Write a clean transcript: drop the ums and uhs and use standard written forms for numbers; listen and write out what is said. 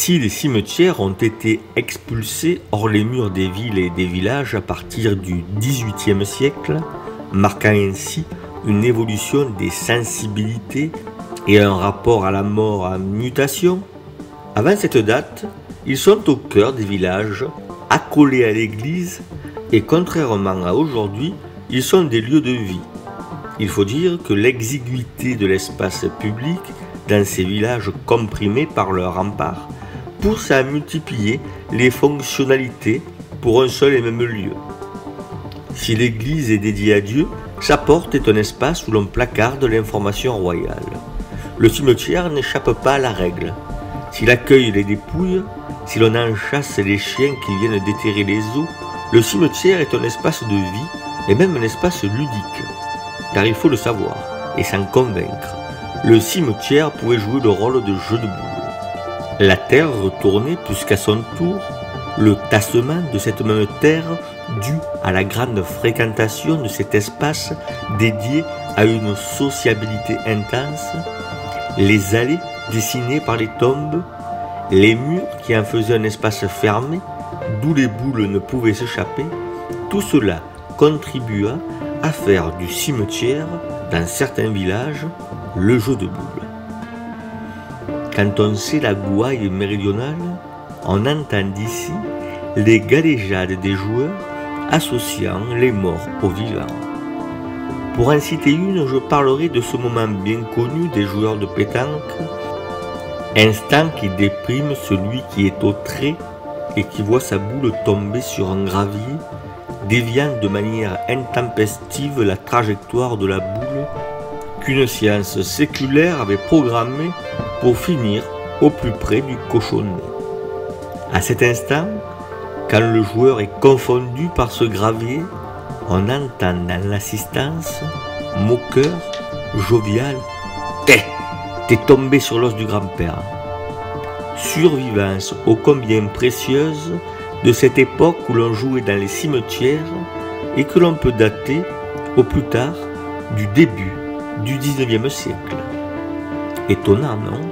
Si les cimetières ont été expulsés hors les murs des villes et des villages à partir du XVIIIe siècle, marquant ainsi une évolution des sensibilités et un rapport à la mort en mutation, avant cette date, ils sont au cœur des villages, accolés à l'église, et contrairement à aujourd'hui, ils sont des lieux de vie. Il faut dire que l'exiguïté de l'espace public dans ces villages comprimés par leurs remparts pousse à multiplier les fonctionnalités pour un seul et même lieu. Si l'église est dédiée à Dieu, sa porte est un espace où l'on placarde l'information royale. Le cimetière n'échappe pas à la règle. S'il accueille les dépouilles, si l'on en chasse les chiens qui viennent déterrer les os, le cimetière est un espace de vie et même un espace ludique. Car il faut le savoir et s'en convaincre, le cimetière pouvait jouer le rôle de jeu de boules. La terre retournait puisqu'à son tour, le tassement de cette même terre dû à la grande fréquentation de cet espace dédié à une sociabilité intense, les allées dessinées par les tombes, les murs qui en faisaient un espace fermé, d'où les boules ne pouvaient s'échapper, tout cela contribua à faire du cimetière, dans certains villages, le jeu de boules. Quand on sait la Gouaille méridionale, on entend d'ici les galéjades des joueurs associant les morts aux vivants. Pour en citer une, je parlerai de ce moment bien connu des joueurs de pétanque, instant qui déprime celui qui est au trait et qui voit sa boule tomber sur un gravier, déviant de manière intempestive la trajectoire de la boule qu'une science séculaire avait programmée pour finir au plus près du cochonnet. À cet instant, quand le joueur est confondu par ce gravier, on entend dans l'assistance, moqueur, jovial, « T'es tombé sur l'os du grand-père ». Survivance ô combien précieuse de cette époque où l'on jouait dans les cimetières et que l'on peut dater, au plus tard, du début du XIXe siècle. Étonnant, non ?